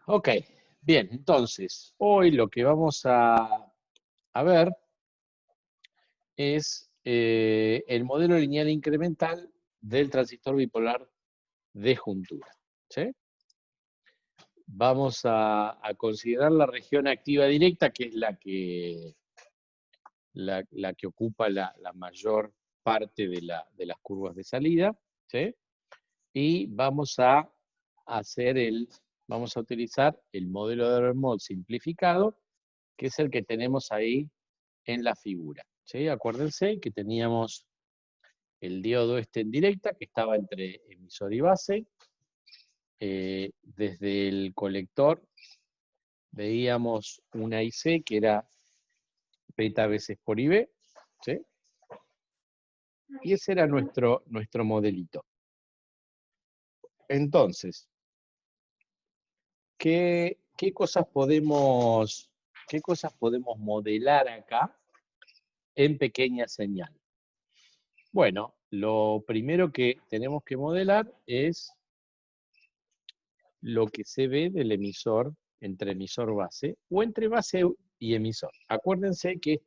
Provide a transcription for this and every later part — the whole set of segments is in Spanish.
Ok, bien, entonces, hoy lo que vamos a ver es el modelo lineal incremental del transistor bipolar de juntura. ¿Sí? Vamos a considerar la región activa directa, que es la que ocupa la mayor parte de las curvas de salida. ¿Sí? Y vamos a utilizar el modelo de Hermite simplificado, que es el que tenemos ahí en la figura. ¿Sí? Acuérdense que teníamos el diodo en directa, que estaba entre emisor y base. Desde el colector veíamos una IC que era beta veces por IB. ¿Sí? Y ese era nuestro modelito. Entonces, ¿qué cosas podemos modelar acá en pequeña señal? Bueno, lo primero que tenemos que modelar es lo que se ve del emisor entre emisor base o entre base y emisor. Acuérdense que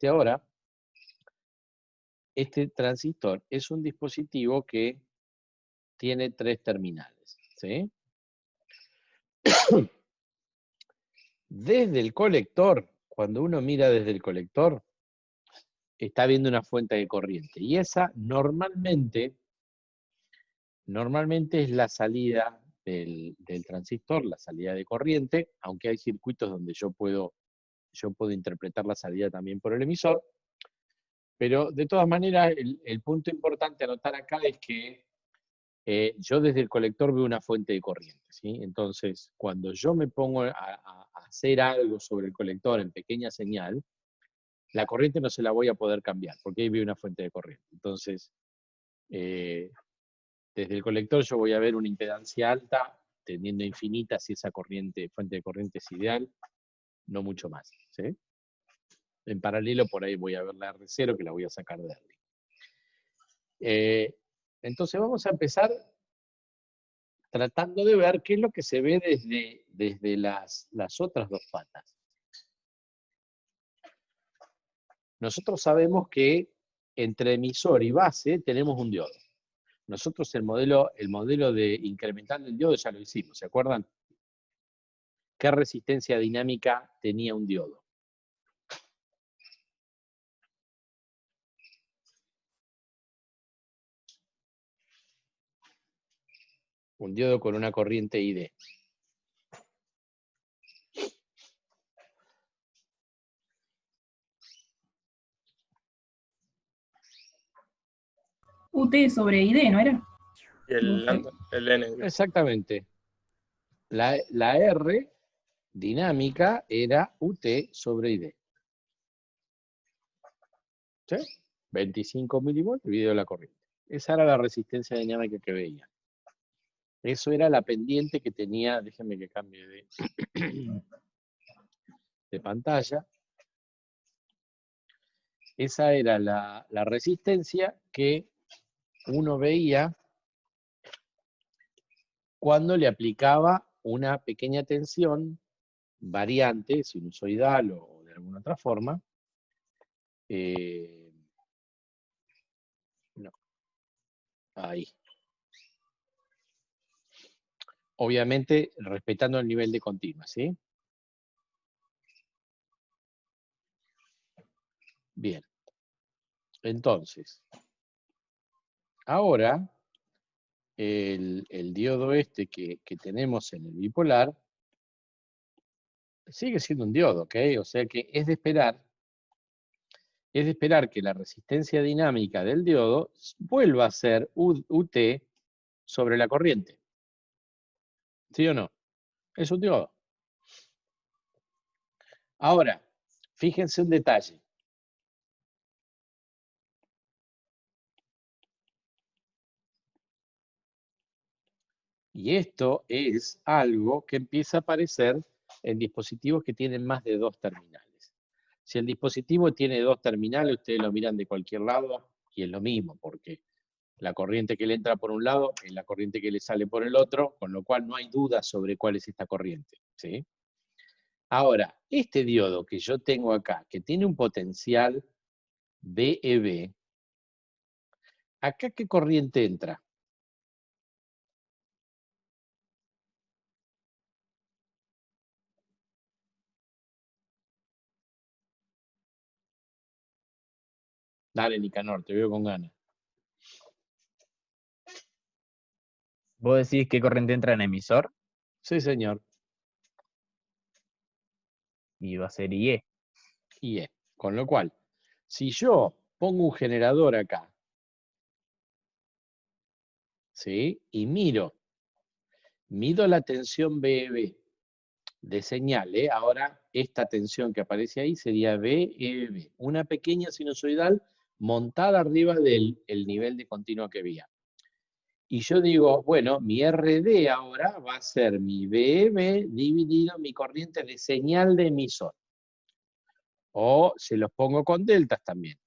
este transistor es un dispositivo que tiene 3 terminales. ¿Sí? Desde el colector, cuando uno mira desde el colector, está viendo una fuente de corriente. Y esa normalmente es la salida del transistor, la salida de corriente, aunque hay circuitos donde yo puedo interpretar la salida también por el emisor. Pero de todas maneras, el punto importante a notar acá es que yo desde el colector veo una fuente de corriente. ¿Sí? Entonces, cuando yo me pongo a hacer algo sobre el colector en pequeña señal, la corriente no se la voy a poder cambiar, porque ahí veo una fuente de corriente. Entonces, desde el colector yo voy a ver una impedancia alta, teniendo infinita si esa fuente de corriente es ideal, no mucho más. ¿Sí? En paralelo, por ahí voy a ver la R0, que la voy a sacar de R. Entonces vamos a empezar tratando de ver qué es lo que se ve desde las otras dos patas. Nosotros sabemos que entre emisor y base tenemos un diodo. Nosotros el modelo de incremental del diodo ya lo hicimos, ¿se acuerdan? ¿Qué resistencia dinámica tenía un diodo? Un diodo con una corriente ID. UT sobre ID, ¿no era? Y el N. Exactamente. La R dinámica era UT sobre ID. ¿Sí? 25 milivolts dividido la corriente. Esa era la resistencia dinámica que veía. Eso era la pendiente que tenía, déjenme que cambie de pantalla. Esa era la resistencia que uno veía cuando le aplicaba una pequeña tensión variante, sinusoidal o de alguna otra forma. No, ahí. Obviamente respetando el nivel de continua, ¿sí? Bien. Entonces, ahora el diodo que tenemos en el bipolar sigue siendo un diodo, ¿ok? O sea que es de esperar que la resistencia dinámica del diodo vuelva a ser UT sobre la corriente. ¿Sí o no? Es un diodo. Ahora, fíjense un detalle. Y esto es algo que empieza a aparecer en dispositivos que tienen más de 2 terminales. Si el dispositivo tiene 2 terminales, ustedes lo miran de cualquier lado y es lo mismo, porque La corriente que le entra por un lado es la corriente que le sale por el otro, con lo cual no hay duda sobre cuál es esta corriente, ¿sí? Ahora, este diodo que yo tengo acá, que tiene un potencial VEB, ¿acá qué corriente entra? Dale, Nicanor, te veo con ganas. ¿Vos decís qué corriente entra en emisor? Sí, señor. Y va a ser IE. IE. Con lo cual, si yo pongo un generador acá, ¿sí? Y mido la tensión VEB de señal, ¿eh? Ahora esta tensión que aparece ahí sería VEB, una pequeña sinusoidal montada arriba del nivel de continuo que había. Y yo digo, bueno, mi RD ahora va a ser mi VEB dividido mi corriente de señal de emisor. O se los pongo con deltas también.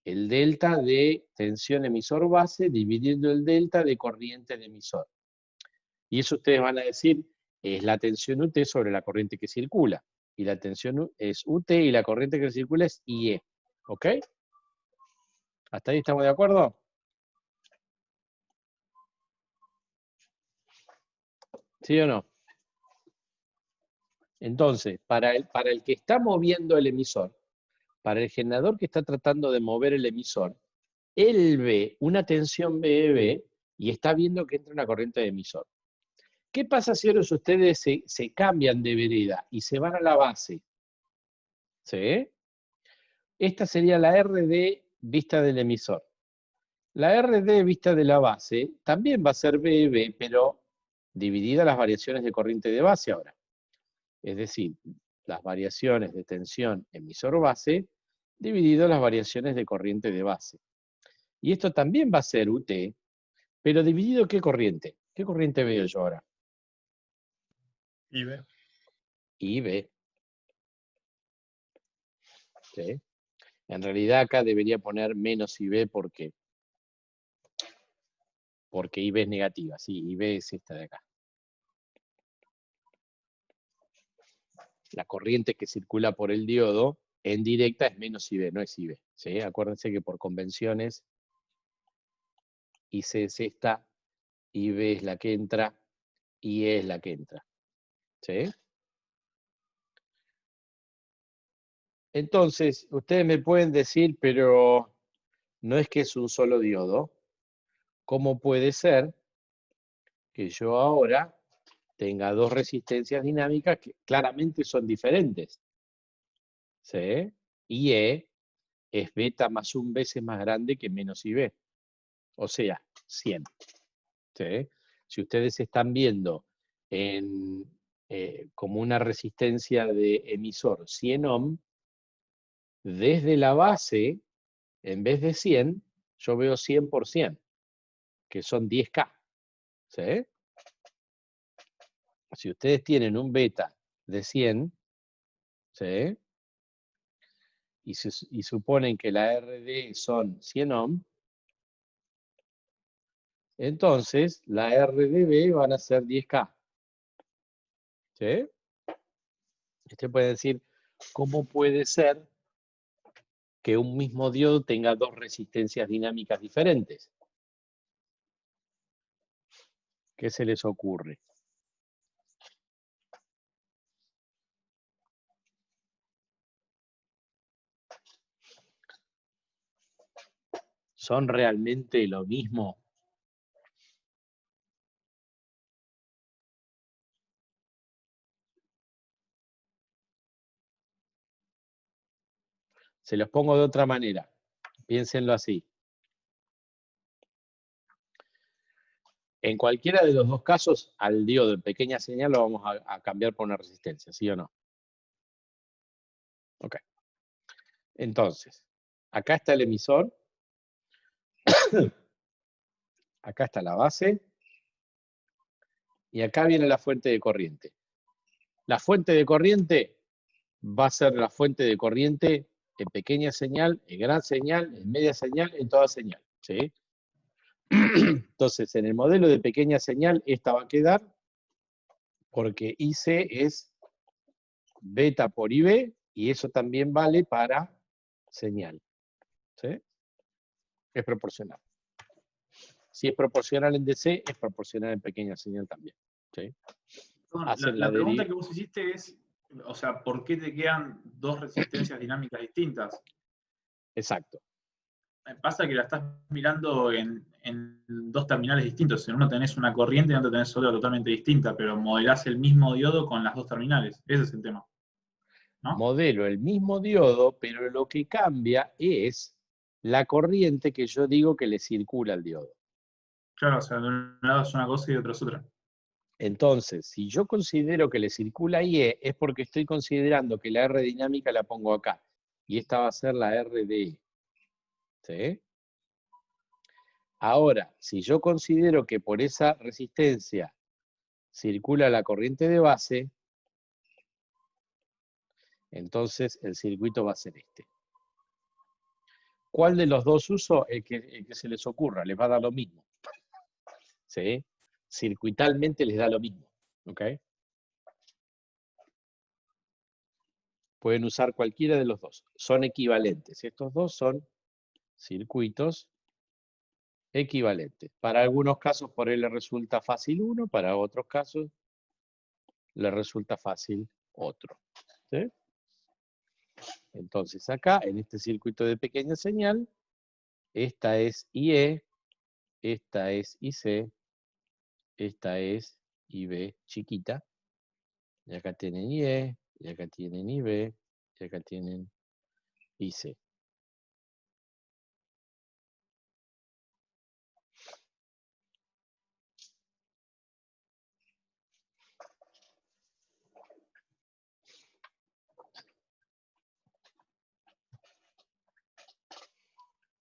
El delta de tensión emisor base dividiendo el delta de corriente de emisor. Y eso ustedes van a decir, es la tensión UT sobre la corriente que circula. Y la tensión es UT y la corriente que circula es IE. ¿Ok? ¿Hasta ahí estamos de acuerdo? ¿Sí o no? Entonces, para el que está moviendo el emisor, para el generador que está tratando de mover el emisor, él ve una tensión VEB y está viendo que entra una corriente de emisor. ¿Qué pasa si ahora ustedes se cambian de vereda y se van a la base? ¿Sí? Esta sería la RD vista del emisor. La RD vista de la base también va a ser VEB, pero dividida las variaciones de corriente de base ahora. Es decir, las variaciones de tensión emisor-base dividido las variaciones de corriente de base. Y esto también va a ser UT, pero dividido ¿qué corriente? ¿Qué corriente veo yo ahora? IB. IB. ¿Sí? En realidad acá debería poner menos IB porque IB es negativa. Sí, IB es esta de acá. La corriente que circula por el diodo en directa es menos IB, no es IB. ¿Sí? Acuérdense que por convenciones IC es esta, IB es la que entra, IE es la que entra. ¿Sí? Entonces, ustedes me pueden decir, pero no es que es un solo diodo. ¿Cómo puede ser que yo ahora tenga dos resistencias dinámicas que claramente son diferentes? ¿Sí? IE es beta más 1 veces más grande que menos IB. O sea, 100. ¿Sí? Si ustedes están viendo como una resistencia de emisor 100 ohm, desde la base, en vez de 100, yo veo 100%, que son 10K. ¿Sí? Si ustedes tienen un beta de 100, ¿sí? y suponen que la RD son 100 ohm, entonces la RDB van a ser 10K. ¿Sí? Usted puede decir, ¿cómo puede ser que un mismo diodo tenga dos resistencias dinámicas diferentes? ¿Qué se les ocurre? ¿Son realmente lo mismo? Se los pongo de otra manera. Piénsenlo así. En cualquiera de los dos casos, al diodo en pequeña señal lo vamos a cambiar por una resistencia, ¿sí o no? Ok. Entonces, acá está el emisor. Acá está la base. Y acá viene la fuente de corriente. La fuente de corriente va a ser la fuente de corriente en pequeña señal, en gran señal, en media señal, en toda señal. ¿Sí? Entonces, en el modelo de pequeña señal, esta va a quedar porque IC es beta por IB, y eso también vale para señal. ¿Sí? Es proporcional. Si es proporcional en DC, es proporcional en pequeña señal también. ¿Sí? Perdón, la pregunta que vos hiciste es, o sea, ¿por qué te quedan dos resistencias dinámicas distintas? Exacto. Pasa que la estás mirando en dos terminales distintos. En uno tenés una corriente y en otro tenés otra totalmente distinta, pero modelás el mismo diodo con las dos terminales. Ese es el tema, ¿no? Modelo el mismo diodo, pero lo que cambia es la corriente que yo digo que le circula al diodo. Claro, o sea, de un lado es una cosa y de otro es otra. Entonces, si yo considero que le circula IE, es porque estoy considerando que la R dinámica la pongo acá. Y esta va a ser la R de E. ¿Sí? Ahora, si yo considero que por esa resistencia circula la corriente de base, entonces el circuito va a ser este. ¿Cuál de los dos uso? El que se les ocurra, les va a dar lo mismo. ¿Sí? Circuitalmente les da lo mismo. ¿Ok? Pueden usar cualquiera de los dos. Son equivalentes. Estos dos son circuitos equivalentes. Para algunos casos por ahí le resulta fácil uno, para otros casos le resulta fácil otro. ¿Sí? Entonces acá, en este circuito de pequeña señal, esta es IE, esta es IC, esta es IB chiquita, y acá tienen IE, y acá tienen IB, y acá tienen IC.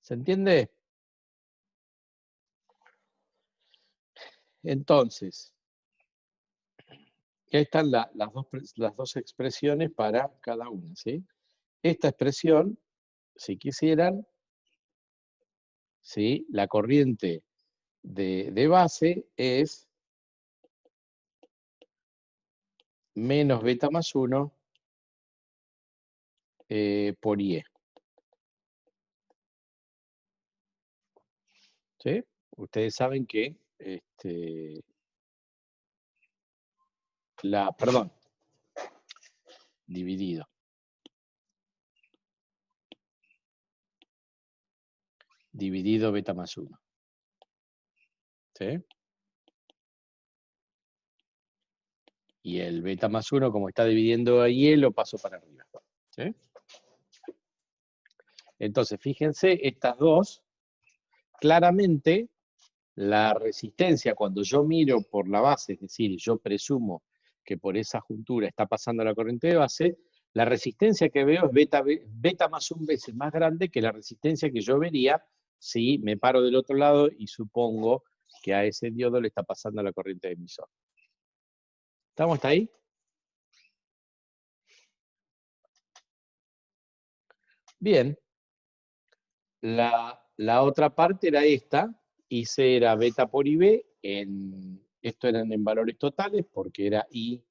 ¿Se entiende? Entonces, aquí están las dos expresiones para cada una, ¿sí? Esta expresión, si quisieran, ¿sí? La corriente de base es menos beta más 1 por IE. ¿Sí? Ustedes saben que perdón, dividido. Dividido beta más 1. ¿Sí? Y el beta más 1, como está dividiendo a IE, lo paso para arriba. ¿Sí? Entonces, fíjense, estas dos, claramente, la resistencia, cuando yo miro por la base, es decir, yo presumo que por esa juntura está pasando la corriente de base, la resistencia que veo es beta más 1 veces más grande que la resistencia que yo vería si me paro del otro lado y supongo que a ese diodo le está pasando la corriente de emisor. ¿Estamos hasta ahí? Bien. La otra parte era esta, IC era beta por IB, esto eran en valores totales, porque era I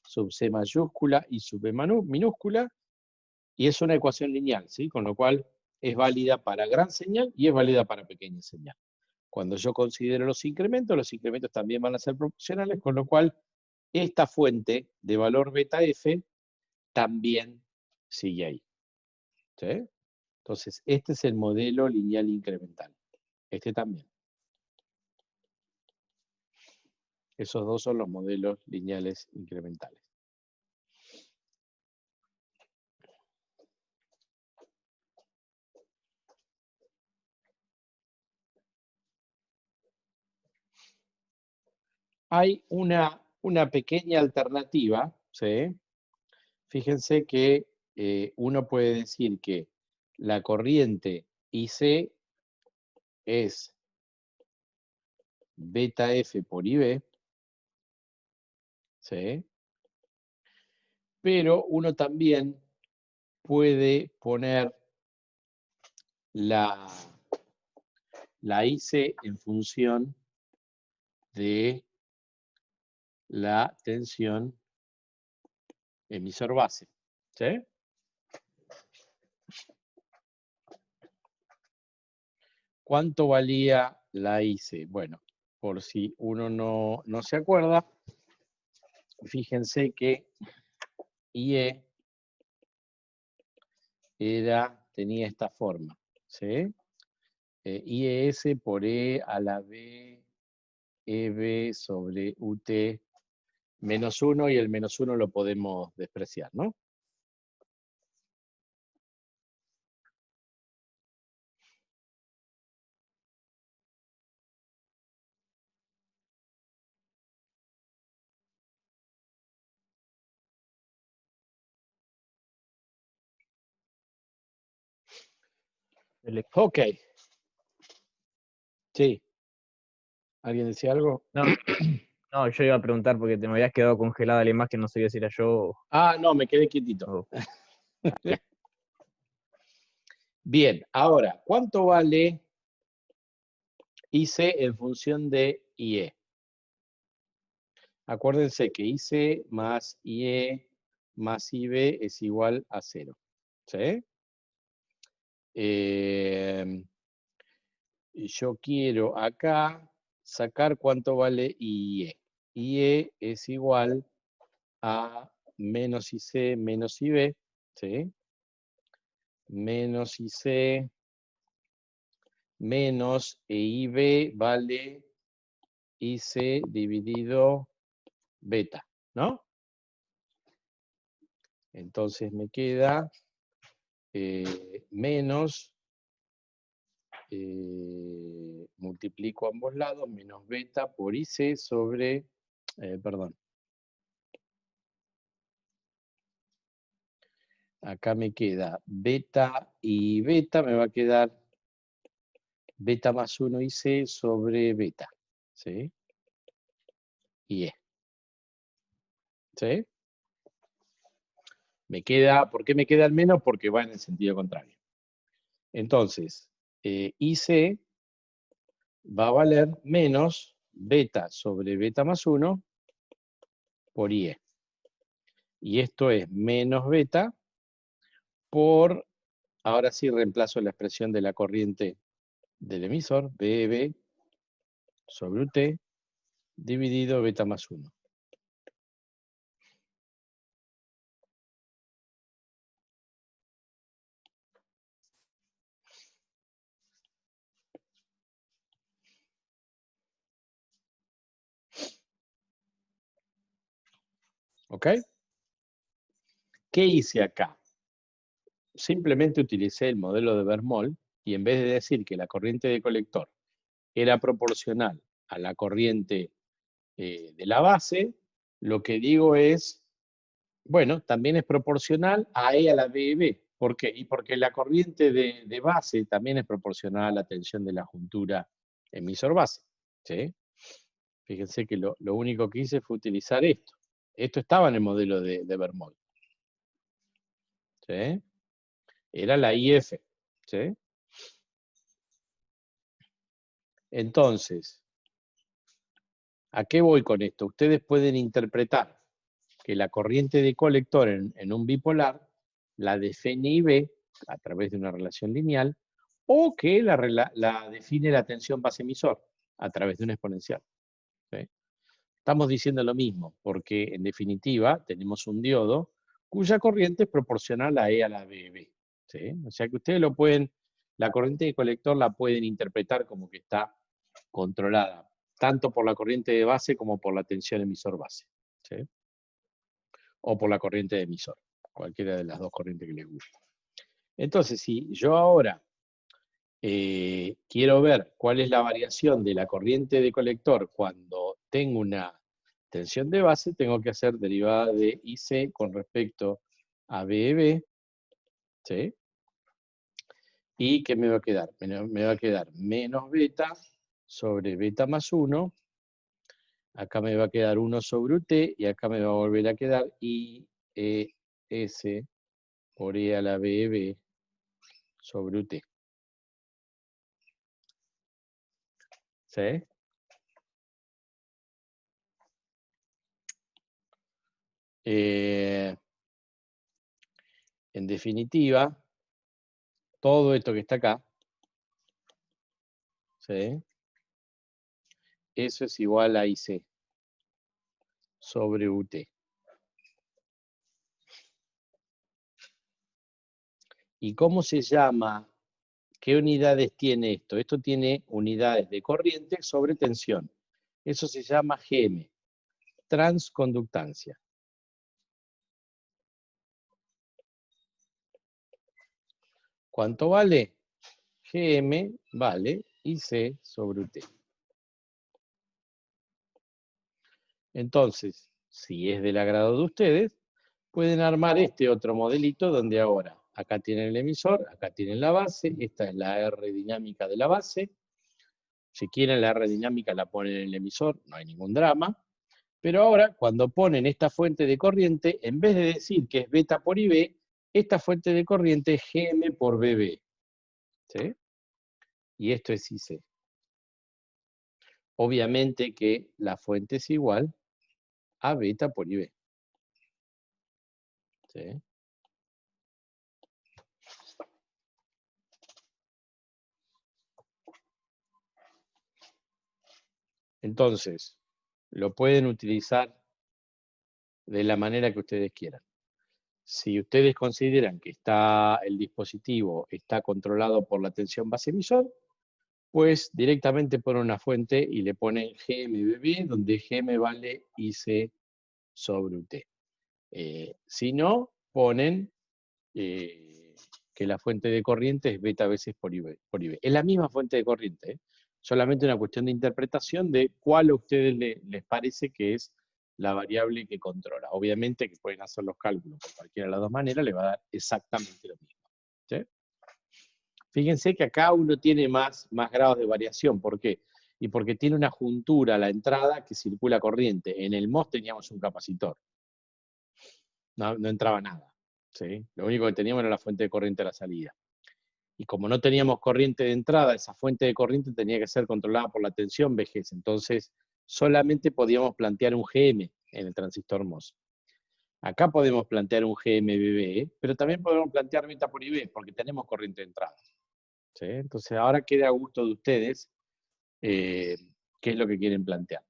sub C mayúscula y sub B minúscula, y es una ecuación lineal, ¿sí? Con lo cual es válida para gran señal y es válida para pequeña señal. Cuando yo considero los incrementos también van a ser proporcionales, con lo cual esta fuente de valor beta F también sigue ahí. ¿Sí? Entonces, este es el modelo lineal incremental. Este también. Esos dos son los modelos lineales incrementales. Hay una pequeña alternativa, ¿sí? Fíjense que uno puede decir que la corriente IC es beta F por IB, ¿sí? Pero uno también puede poner la la hice en función de la tensión emisor base. ¿Sí? ¿Cuánto valía la IC? Bueno, por si uno no se acuerda, fíjense que IE tenía esta forma, ¿sí? IES por E a la B, EB sobre UT menos 1, y el menos 1 lo podemos despreciar, ¿no? Ok. Sí. ¿Alguien decía algo? No, no, yo iba a preguntar porque te me habías quedado congelada la imagen, no sabía si era yo Ah, no, me quedé quietito. o... Bien, ahora, ¿cuánto vale IC en función de IE? Acuérdense que IC más IE más IB es igual a 0. ¿Sí? Yo quiero acá sacar cuánto vale IE. IE es igual a menos IC menos IB, ¿sí? Menos IC menos IB vale IC dividido beta, ¿no? Entonces me queda menos, multiplico ambos lados, menos beta por IC sobre, perdón. Acá me queda beta y beta, me va a quedar beta más 1 IC sobre beta, ¿sí? Y E. ¿Sí? Me queda, ¿por qué me queda el menos? Porque va en el sentido contrario. Entonces, IC va a valer menos beta sobre beta más 1 por IE. Y esto es menos beta por, ahora sí reemplazo la expresión de la corriente del emisor, BEB sobre UT, dividido beta más 1. ¿Ok? ¿Qué hice acá? Simplemente utilicé el modelo de Bernoulli y en vez de decir que la corriente de colector era proporcional a la corriente de la base, lo que digo es, bueno, también es proporcional a E a la BEB. ¿Por qué? Y porque la corriente de base también es proporcional a la tensión de la juntura emisor-base. ¿Sí? Fíjense que lo único que hice fue utilizar esto. Esto estaba en el modelo de Bernoulli. ¿Sí? Era la IF. ¿Sí? Entonces, ¿a qué voy con esto? Ustedes pueden interpretar que la corriente de colector en un bipolar la define IB a través de una relación lineal, o que la define la tensión base emisor a través de una exponencial. ¿Sí? Estamos diciendo lo mismo, porque en definitiva tenemos un diodo cuya corriente es proporcional a E a la BB. ¿Sí? O sea que ustedes lo pueden, la corriente de colector la pueden interpretar como que está controlada tanto por la corriente de base como por la tensión emisor base. ¿Sí? O por la corriente de emisor, cualquiera de las dos corrientes que les guste. Entonces, si yo ahora quiero ver cuál es la variación de la corriente de colector cuando tengo una tensión de base, tengo que hacer derivada de IC con respecto a BEB, ¿sí? ¿Y qué me va a quedar? Me va a quedar menos beta sobre beta más 1, acá me va a quedar 1 sobre UT, y acá me va a volver a quedar IES por E a la BEB sobre UT. ¿Sí? En definitiva, todo esto que está acá, ¿sí? Eso es igual a IC sobre UT. ¿Y cómo se llama? ¿Qué unidades tiene esto? Esto tiene unidades de corriente sobre tensión. Eso se llama GM, transconductancia. ¿Cuánto vale? GM vale IC sobre UT. Entonces, si es del agrado de ustedes, pueden armar este otro modelito donde ahora, acá tienen el emisor, acá tienen la base, esta es la R dinámica de la base. Si quieren la R dinámica la ponen en el emisor, no hay ningún drama. Pero ahora, cuando ponen esta fuente de corriente, en vez de decir que es beta por IB, esta fuente de corriente es GM por BB. ¿Sí? Y esto es IC. Obviamente que la fuente es igual a beta por IB. ¿Sí? Entonces, lo pueden utilizar de la manera que ustedes quieran. Si ustedes consideran que el dispositivo está controlado por la tensión base emisor, pues directamente ponen una fuente y le ponen GMBB, donde GM vale IC sobre UT. Si no, ponen que la fuente de corriente es beta veces por IB. Es la misma fuente de corriente, solamente una cuestión de interpretación de cuál a ustedes les parece que es la variable que controla. Obviamente que pueden hacer los cálculos por cualquiera de las dos maneras, le va a dar exactamente lo mismo. ¿Sí? Fíjense que acá uno tiene más grados de variación. ¿Por qué? Y porque tiene una juntura a la entrada que circula corriente. En el MOS teníamos un capacitor. No entraba nada. ¿Sí? Lo único que teníamos era la fuente de corriente a la salida. Y como no teníamos corriente de entrada, esa fuente de corriente tenía que ser controlada por la tensión VGS. Entonces, solamente podíamos plantear un GM en el transistor MOS. Acá podemos plantear un GMBB, pero también podemos plantear beta por IB, porque tenemos corriente de entrada. ¿Sí? Entonces, ahora queda a gusto de ustedes qué es lo que quieren plantear.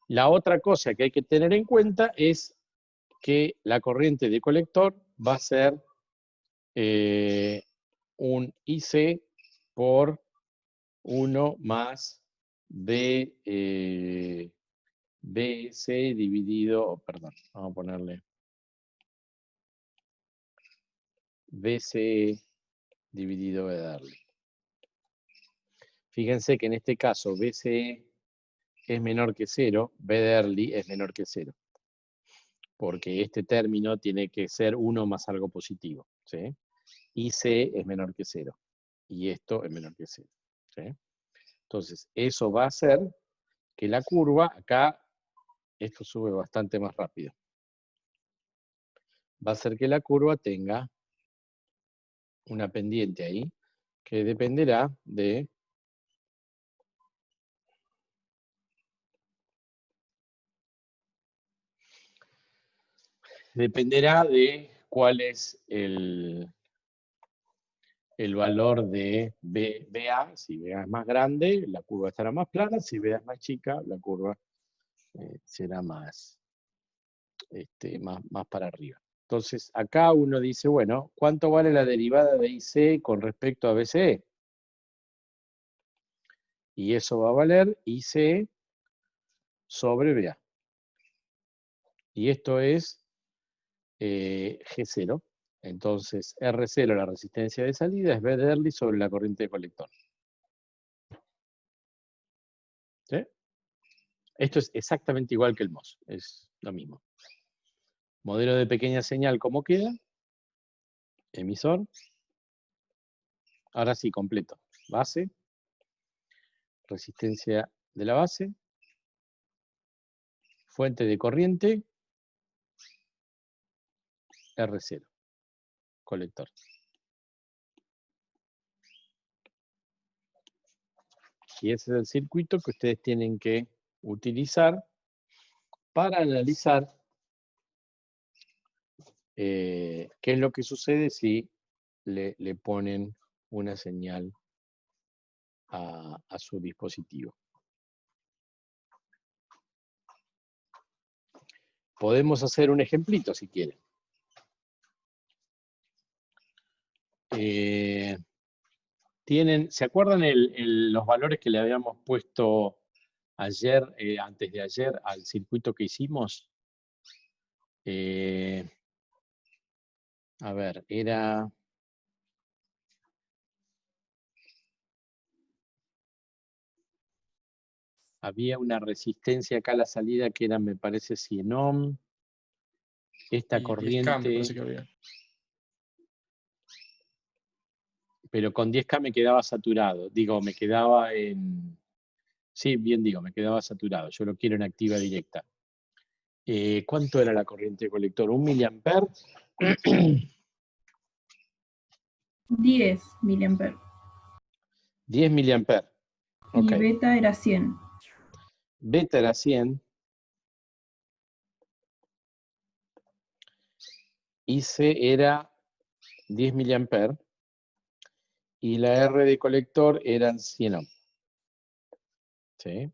La otra cosa que hay que tener en cuenta es que la corriente de colector va a ser un IC por 1 más BC dividido, perdón, vamos a ponerle BC dividido BDR. Fíjense que en este caso BCE es menor que 0, BDR es menor que 0. Porque este término tiene que ser 1 más algo positivo. ¿Sí? IC es menor que 0. Y esto es menor que 0. ¿Sí? Entonces, eso va a hacer que la curva, acá, esto sube bastante más rápido. Va a hacer que la curva tenga una pendiente ahí, que dependerá de cuál es el valor de BA. Si BA es más grande, la curva estará más plana. Si BA es más chica, la curva será más para arriba. Entonces, acá uno dice, bueno, ¿cuánto vale la derivada de IC con respecto a BCE? Y eso va a valer IC sobre BA. Y esto es G0. Entonces, R0, la resistencia de salida, es B de Early sobre la corriente de colector. ¿Sí? Esto es exactamente igual que el MOS. Es lo mismo. Modelo de pequeña señal, ¿cómo queda? Emisor. Ahora sí, completo. Base. Resistencia de la base. Fuente de corriente. R0. Colector. Y ese es el circuito que ustedes tienen que utilizar para analizar qué es lo que sucede si le ponen una señal a su dispositivo. Podemos hacer un ejemplito si quieren. ¿Se acuerdan los valores que le habíamos puesto ayer, antes de ayer, al circuito que hicimos? A ver, había una resistencia acá a la salida que era, me parece, 100 ohm. Esta Y 10K me corriente, parece que había. pero con 10K me quedaba saturado. Digo, me quedaba en... Sí, bien digo, me quedaba saturado. Yo lo quiero en activa directa. ¿Cuánto era la corriente de colector? ¿1 miliamper? 10 miliamperes. 10 miliamper. Y Ok. beta era 100. Beta era 100. Y C era 10 miliamper. Y la R de colector eran 100 ohm. ¿Sí?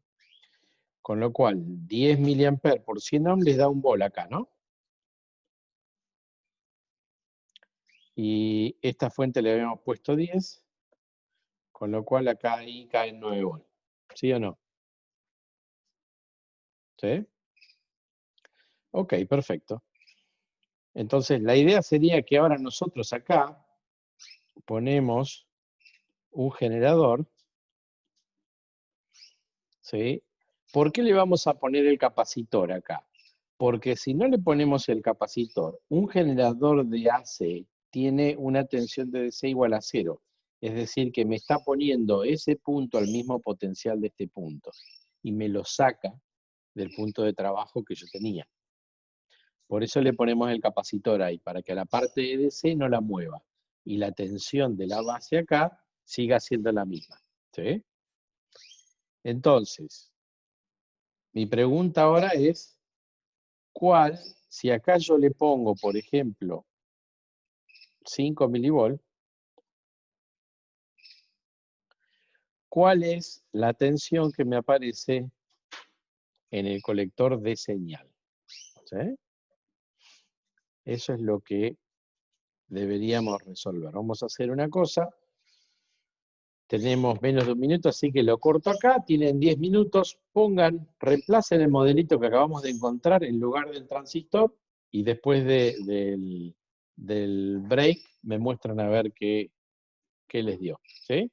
Con lo cual, 10 miliamper por 100 ohm les da un volt acá, ¿no? Y esta fuente le habíamos puesto 10, con lo cual acá ahí caen 9 volt. ¿Sí o no? ¿Sí? Ok, perfecto. Entonces, la idea sería que ahora nosotros acá ponemos un generador. ¿Sí? ¿Por qué le vamos a poner el capacitor acá? Porque si no le ponemos el capacitor, un generador de AC tiene una tensión de DC igual a 0. Es decir, que me está poniendo ese punto al mismo potencial de este punto. Y me lo saca del punto de trabajo que yo tenía. Por eso le ponemos el capacitor ahí, para que a la parte de DC no la mueva. Y la tensión de la base acá siga siendo la misma. ¿Sí? Entonces, mi pregunta ahora es, ¿cuál, si acá yo le pongo, por ejemplo, 5 milivolts, cuál es la tensión que me aparece en el colector de señal? ¿Sí? Eso es lo que deberíamos resolver. Vamos a hacer una cosa. Tenemos menos de un minuto, así que lo corto acá. Tienen 10 minutos. Reemplacen el modelito que acabamos de encontrar en lugar del transistor y después del break me muestran a ver qué les dio. ¿Sí?